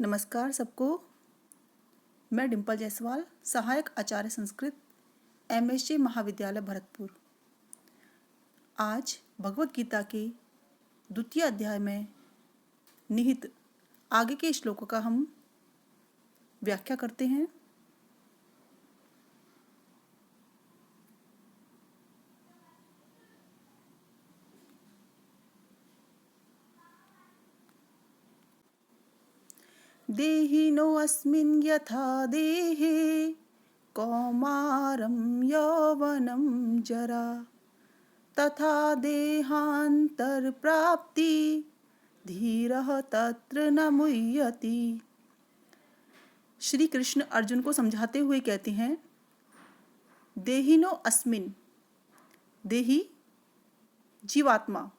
नमस्कार सबको। मैं डिम्पल जायसवाल, सहायक आचार्य संस्कृत, MSG महाविद्यालय भरतपुर। आज भगवत गीता के द्वितीय अध्याय में निहित आगे के श्लोकों का हम व्याख्या करते हैं। देहिनो अस्मिन् यथा देहे कौमारं यौवनं जरा तथा देहान्तरप्राप्ति धीरः तत्र न मुह्यति। श्री कृष्ण अर्जुन को समझाते हुए कहते हैं, देहिनो अस्मिन्, देही जीवात्मा,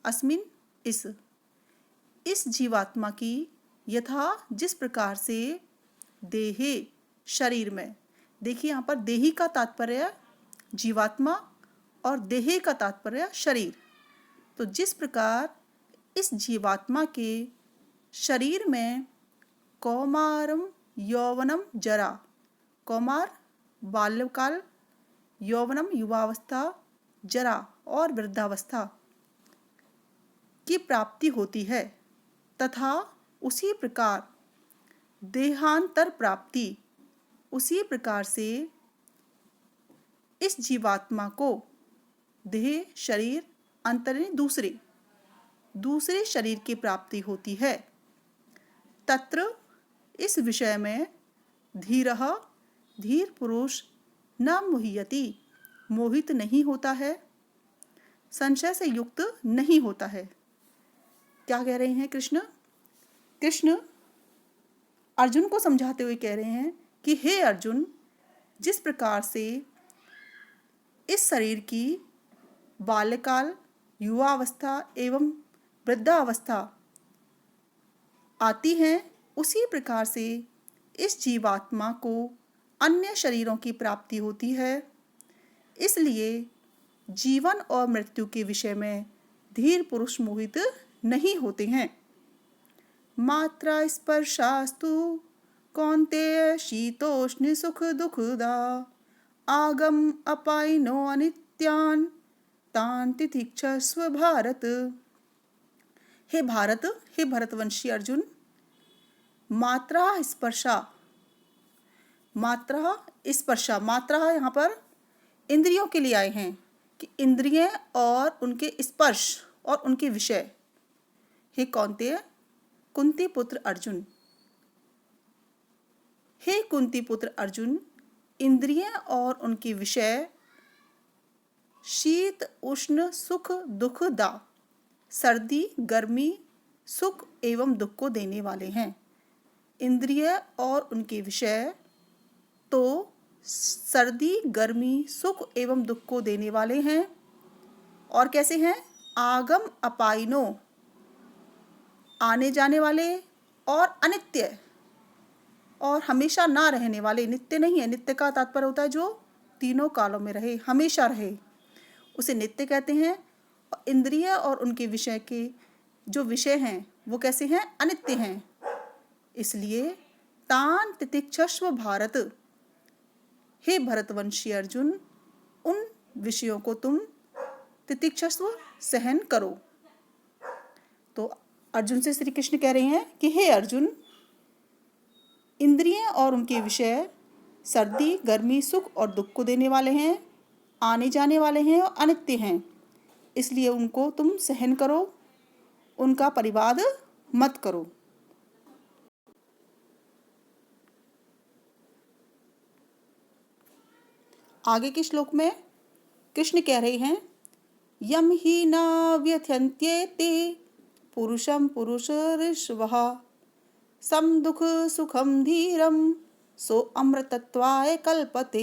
अस्मिन् इस जीवात्मा की यथा जिस प्रकार से देहे शरीर में, देखिए यहाँ पर देही का तात्पर्य जीवात्मा और देहे का तात्पर्य शरीर। तो जिस प्रकार इस जीवात्मा के शरीर में कौमारम यौवनम जरा, कौमार बाल्यकाल, यौवनम युवावस्था, जरा और वृद्धावस्था की प्राप्ति होती है, तथा उसी प्रकार देहांतर प्राप्ति, उसी प्रकार से इस जीवात्मा को देह शरीर अंतरे दूसरे शरीर की प्राप्ति होती है। तत्र इस विषय में धीरः धीर पुरुष न मुह्यति, मोहित नहीं होता है, संशय से युक्त नहीं होता है। क्या कह रहे हैं कृष्ण? कृष्ण अर्जुन को समझाते हुए कह रहे हैं कि हे अर्जुन, जिस प्रकार से इस शरीर की बाल्यकाल, युवावस्था एवं वृद्धावस्था आती हैं, उसी प्रकार से इस जीवात्मा को अन्य शरीरों की प्राप्ति होती है। इसलिए जीवन और मृत्यु के विषय में धीर पुरुष मोहित नहीं होते हैं। मात्रा स्पर्शास्तु कौन्तेय शीतोष्ण सुख दुखदा आगम अपायिनो अनित्यान तान तितिक्षस्व भारत। हे भारत, हे भरतवंशी अर्जुन, मात्रा स्पर्शा, मात्रा यहाँ पर इंद्रियों के लिए आए हैं कि इंद्रिय और उनके स्पर्श और उनके विषय। हे कौन्तेय, कुंती पुत्र अर्जुन, हे कुंती पुत्र अर्जुन, इंद्रिय और उनके विषय शीत उष्ण सुख दुख दा, सर्दी गर्मी सुख एवं दुख को देने वाले हैं। इंद्रिय और उनके विषय तो सर्दी गर्मी सुख एवं दुख को देने वाले हैं। और कैसे हैं? आगम अपायिनो, आने जाने वाले, और अनित्य और हमेशा ना रहने वाले। नित्य नहीं है, नित्य का तात्पर्य होता है जो तीनों कालों में रहे, हमेशा रहे, उसे नित्य कहते हैं। और इंद्रिय और उनके विषय के जो विषय हैं वो कैसे हैं? अनित्य हैं। इसलिए तान तितिक्षस्व भारत, हे भरतवंशी अर्जुन, उन विषयों को तुम तितिक्षस्व सहन करो। तो अर्जुन से श्री कृष्ण कह रहे हैं कि हे अर्जुन, इंद्रिय और उनके विषय सर्दी गर्मी सुख और दुख को देने वाले हैं, आने जाने वाले हैं और अनित्य हैं। इसलिए उनको तुम सहन करो, उनका परिवाद मत करो। आगे के श्लोक में कृष्ण कह रहे हैं, यम ही न व्यथ्यन्त्येते पुरुषम पुरुषर्षवः सम दुख सुखम धीरम सो अमृतत्वाय कल्पते।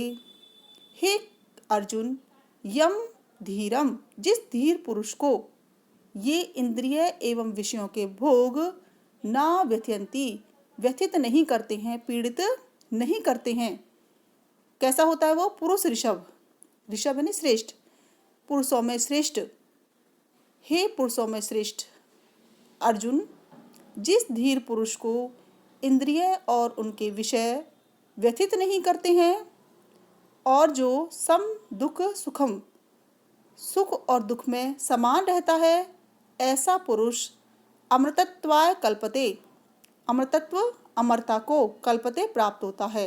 हे अर्जुन, यम धीरम, जिस धीर पुरुष को ये इंद्रिय एवं विषयों के भोग ना व्यथयंती, व्यथित नहीं करते हैं, पीड़ित नहीं करते हैं। कैसा होता है वो? पुरुष ऋषभ, ऋषभ यानी श्रेष्ठ, पुरुषों में श्रेष्ठ। हे पुरुषों में श्रेष्ठ अर्जुन, जिस धीर पुरुष को इंद्रिय और उनके विषय व्यथित नहीं करते हैं और जो सम दुख सुखम सुख और दुख में समान रहता है, ऐसा पुरुष अमृतत्वाय कल्पते, अमृतत्व अमरता को कल्पते प्राप्त होता है।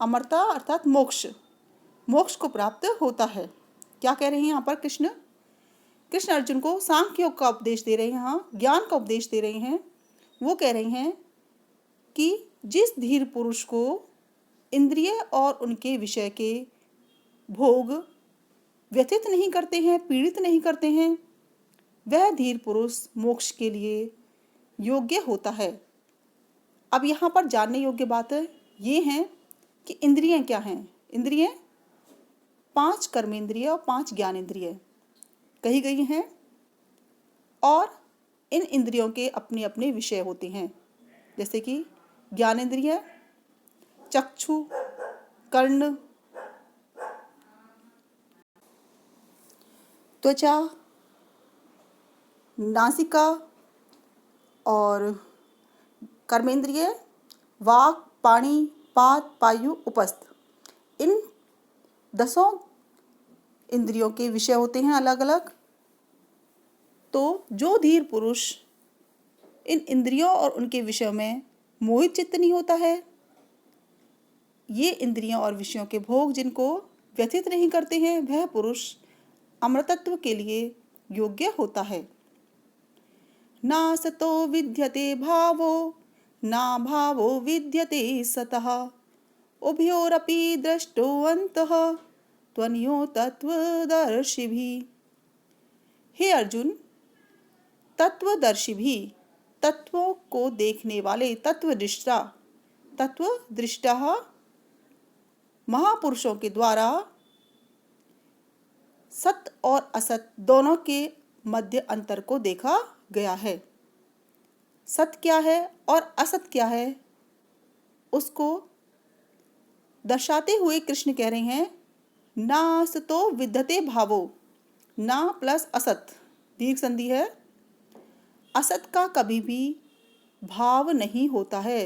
अमरता अर्थात मोक्ष, मोक्ष को प्राप्त होता है। क्या कह रहे हैं यहाँ पर कृष्ण? कृष्ण अर्जुन को सांख्य योग का उपदेश दे रहे हैं, यहाँ ज्ञान का उपदेश दे रहे हैं। वो कह रहे हैं कि जिस धीर पुरुष को इंद्रिय और उनके विषय के भोग व्यथित नहीं करते हैं, पीड़ित नहीं करते हैं, वह धीर पुरुष मोक्ष के लिए योग्य होता है। अब यहाँ पर जानने योग्य बात ये हैं कि इंद्रियां क्या हैं। इंद्रियां 5 कर्मेंद्रिय और 5 ज्ञानेंद्रिय कही गई हैं और इन इंद्रियों के अपने अपने विषय होते हैं। जैसे कि ज्ञानेंद्रिय चक्षु, कर्ण, त्वचा, नासिका और कर्मेंद्रिय वाक, पाणी, पाद, पायु, उपस्थ। इन 10 इंद्रियों के विषय होते हैं अलग अलग। तो जो धीर पुरुष इन इंद्रियों और उनके विषयों में मोहित चित्त नहीं होता है, ये इंद्रियों और विषयों के भोग जिनको व्यथित नहीं करते हैं, वह पुरुष अमृतत्व के लिए योग्य होता है। ना सतो विद्यते भावो ना भावो विद्यते सतः उभयोरपि दृष्टोऽन्तः त्वन्यो तत्वदर्शिभिः। हे अर्जुन, तत्वदर्शी भी, तत्वों को देखने वाले तत्वदृष्टा, तत्वदृष्टा महापुरुषों के द्वारा सत और असत दोनों के मध्य अंतर को देखा गया है। सत क्या है और असत क्या है, उसको दर्शाते हुए कृष्ण कह रहे हैं ना सतो विद्यते भावो। ना प्लस असत दीर्घ संधि है। असत का कभी भी भाव नहीं होता है,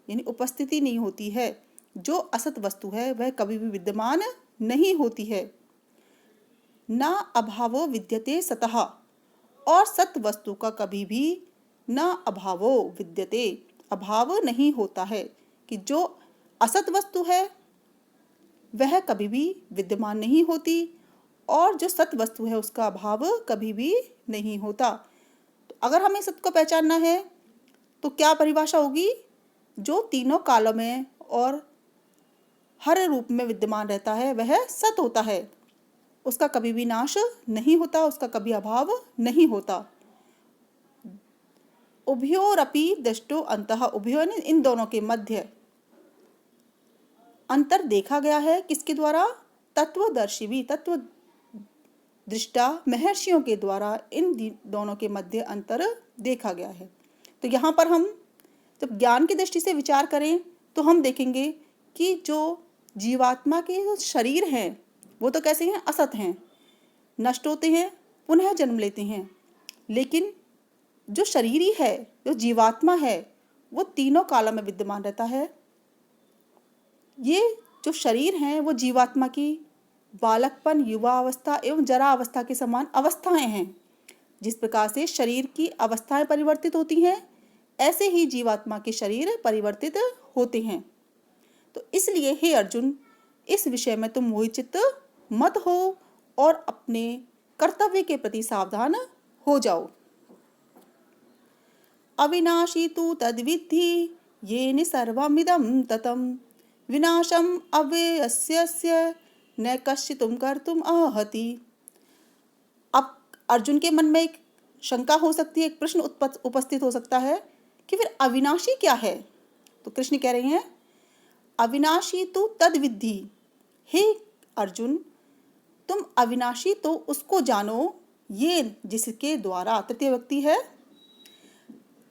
यानी उपस्थिति नहीं होती है। जो असत वस्तु है वह कभी भी विद्यमान नहीं होती है। ना अभावो विद्यते सतः, और सत वस्तु का कभी भी न अभावो विद्यते, अभाव नहीं होता है कि जो असत वस्तु है वह कभी भी विद्यमान नहीं होती और जो सत वस्तु है उसका अभाव कभी भी नहीं होता। तो अगर हमें सत को पहचानना है तो क्या परिभाषा होगी? जो तीनों कालों में और हर रूप में विद्यमान रहता है वह सत होता है, उसका कभी भी नाश नहीं होता, उसका कभी अभाव नहीं होता। उभयोरपि दृष्टो अंतः, उभयो ने इन दोनों के मध्य अंतर देखा गया है। किसके द्वारा? तत्वदर्शी भी, तत्व दृष्टा महर्षियों के द्वारा इन दोनों के मध्य अंतर देखा गया है। तो यहाँ पर हम जब ज्ञान की दृष्टि से विचार करें तो हम देखेंगे कि जो जीवात्मा के जो शरीर हैं वो तो कैसे हैं? असत हैं, नष्ट होते हैं, पुनः जन्म लेते हैं। लेकिन जो शरीरी है, जो जीवात्मा है, वो तीनों कालों में विद्यमान रहता है। ये जो शरीर हैं वो जीवात्मा की बालकपन, युवा अवस्था एवं जरा अवस्था के समान अवस्थाएं हैं। जिस प्रकार से शरीर की अवस्थाएं परिवर्तित होती हैं, ऐसे ही जीवात्मा के शरीर परिवर्तित होते हैं। तो इसलिए हे अर्जुन, इस विषय में तुम मोहित मत हो और अपने कर्तव्य के प्रति सावधान हो जाओ। अविनाशी तु तद्विद्धि येन सर्वमिदं ततं विनाशम अव्ययस्य न कश्चित्तुम कर्तुम अर्हति। अब अर्जुन के मन में एक शंका हो सकती है, एक प्रश्न उपस्थित हो सकता है कि फिर अविनाशी क्या है? तो कृष्ण कह रहे हैं अविनाशी तो तद्विद्धि। हे अर्जुन, तुम अविनाशी तो उसको जानो, ये जिसके द्वारा, तृतीय व्यक्ति है,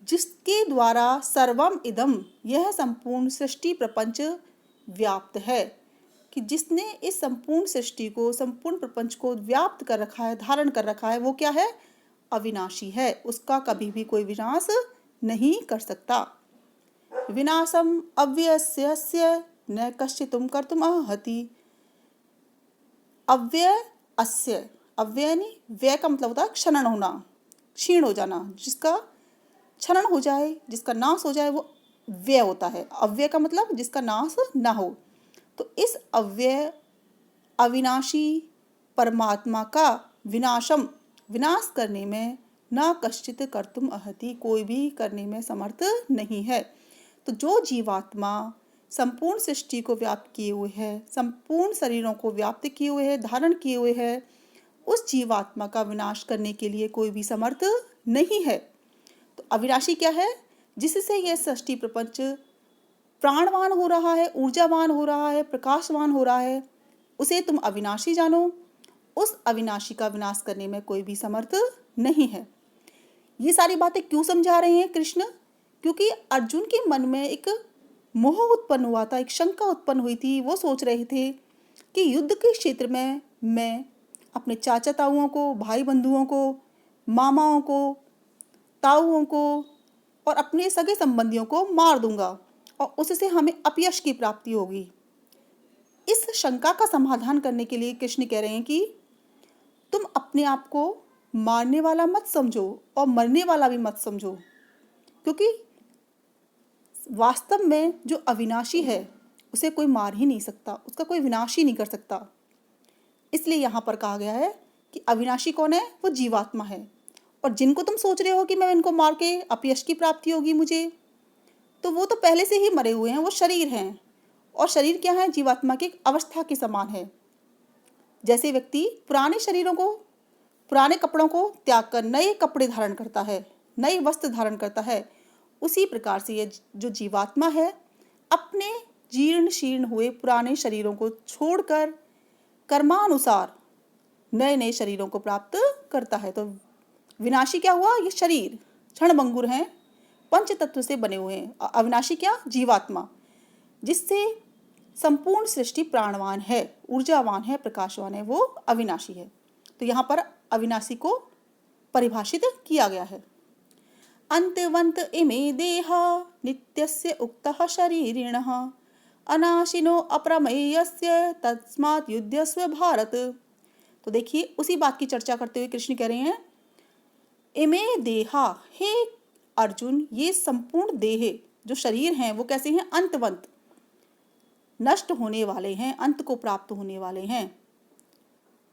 जिसके द्वारा सर्वम इदम, यह संपूर्ण सृष्टि प्रपंच व्याप्त है, कि जिसने इस संपूर्ण सृष्टि को, संपूर्ण प्रपंच को व्याप्त कर रखा है, धारण कर रखा है, वो क्या है? अविनाशी है। उसका कभी भी कोई विनाश नहीं कर सकता। विनाशम अव्ययस्य न कश्चितुम कर्तुम अर्हति। अव्यय अस्य, अव्यय यानी व्यय का मतलब होता है क्षरण होना, क्षीण हो जाना, जिसका क्षरण हो जाए, जिसका नाश हो जाए, वो व्यय होता है। अव्यय का मतलब जिसका नाश ना हो। तो इस अव्यय अविनाशी परमात्मा का विनाशम, विनाश करने में न कश्चित कर्तुम अर्हति, कोई भी करने में समर्थ नहीं है। तो जो जीवात्मा संपूर्ण सृष्टि को व्याप्त किए हुए है, संपूर्ण शरीरों को व्याप्त किए हुए है, धारण किए हुए है, उस जीवात्मा का विनाश करने के लिए कोई भी समर्थ नहीं है। तो अविनाशी क्या है? जिससे यह सृष्टि प्रपंच प्राणवान हो रहा है, ऊर्जावान हो रहा है, प्रकाशवान हो रहा है, उसे तुम अविनाशी जानो। उस अविनाशी का विनाश करने में कोई भी समर्थ नहीं है। ये सारी बातें क्यों समझा रहे हैं कृष्ण? क्योंकि अर्जुन के मन में एक मोह उत्पन्न हुआ था, एक शंका उत्पन्न हुई थी। वो सोच रहे थे कि युद्ध के क्षेत्र में मैं अपने चाचा ताऊओं को, भाई बंधुओं को, मामाओं को, ताऊओं को और अपने सगे संबंधियों को मार दूंगा और उससे हमें अपयश की प्राप्ति होगी। इस शंका का समाधान करने के लिए कृष्ण कह रहे हैं कि तुम अपने आप को मारने वाला मत समझो और मरने वाला भी मत समझो, क्योंकि वास्तव में जो अविनाशी है उसे कोई मार ही नहीं सकता, उसका कोई विनाश ही नहीं कर सकता। इसलिए यहाँ पर कहा गया है कि अविनाशी कौन है? वो जीवात्मा है। और जिनको तुम सोच रहे हो कि मैं इनको मार के अपयश की प्राप्ति होगी मुझे, तो वो तो पहले से ही मरे हुए हैं, वो शरीर हैं। और शरीर क्या है? जीवात्मा की एक अवस्था के समान है। जैसे व्यक्ति पुराने शरीरों को, पुराने कपड़ों को त्याग कर नए कपड़े धारण करता है, नए वस्त्र धारण करता है, उसी प्रकार से ये जो जीवात्मा है अपने जीर्ण शीर्ण हुए पुराने शरीरों को छोड़कर कर्मानुसार नए नए शरीरों को प्राप्त करता है। तो विनाशी क्या हुआ? ये शरीर क्षणभंगुर हैं, पंच तत्व से बने हुए हैं। अविनाशी क्या? जीवात्मा, जिससे संपूर्ण सृष्टि प्राणवान है, ऊर्जावान है, प्रकाशवान है, वो अविनाशी है। तो यहाँ पर अविनाशी को परिभाषित किया गया है। अंतवंत इमे देहा नित्यस्य उक्तः शरीरिणः अनाशिनो अप्रमेयस्य तस्मात् युध्यस्व भारत। तो देखिए, उसी बात की चर्चा करते हुए कृष्ण कह रहे हैं, इमे देहा, हे अर्जुन, ये संपूर्ण देह जो शरीर हैं वो कैसे हैं? अंतवंत, नष्ट होने वाले हैं, अंत को प्राप्त होने वाले हैं।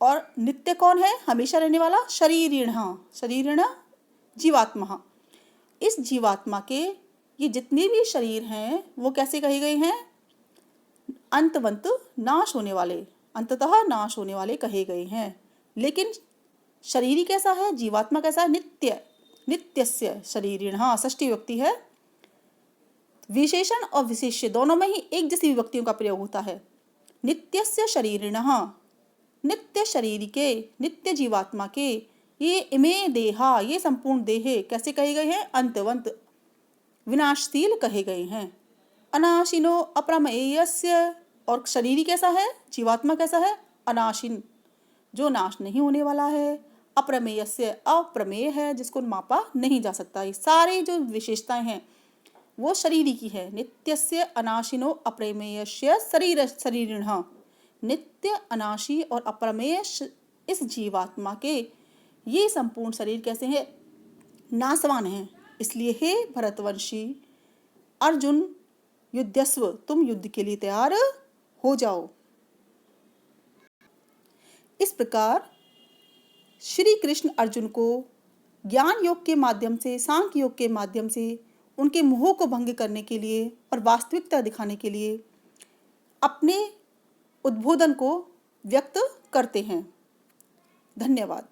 और नित्य कौन है? हमेशा रहने वाला, शरीरिणः, शरीरिणः जीवात्मा। इस जीवात्मा के ये जितने भी शरीर हैं वो कैसे कहे गए हैं? अंतवंत, नाश होने वाले, अंततः नाश होने वाले कहे गए हैं। लेकिन शरीरी कैसा है? जीवात्मा कैसा है? नित्य, नित्यस्य शरीरिणः, षष्ठी विभक्ति है। विशेषण और विशेष्य दोनों में ही एक जैसी विभक्तियों का प्रयोग होता है। नित्यस्य शरीरिणः, नित्य शरीर के, नित्य जीवात्मा के ये इमे देहा, ये संपूर्ण देह कैसे कहे गए हैं? अंतवंत, विनाशशील कहे गए हैं। अनाशिनो अप्रमेयस्य, और शरीरी कैसा है? जीवात्मा कैसा है? अनाशिन, जो नाश नहीं होने वाला है। अप्रमेयस्य, अप्रमेय है, जिसको मापा नहीं जा सकता। ये सारे जो विशेषताएं हैं वो शरीरी की है। नित्यस्य अनाशिनो अप्रमेयस्य शरीरिणः, नित्य, अनाशी और अप्रमेय इस जीवात्मा के ये संपूर्ण शरीर कैसे हैं? नाशवान हैं। इसलिए हे भरतवंशी अर्जुन, युद्धस्व, तुम युद्ध के लिए तैयार हो जाओ। इस प्रकार श्री कृष्ण अर्जुन को ज्ञान योग के माध्यम से, सांख्य योग के माध्यम से उनके मोह को भंग करने के लिए और वास्तविकता दिखाने के लिए अपने उद्बोधन को व्यक्त करते हैं। धन्यवाद।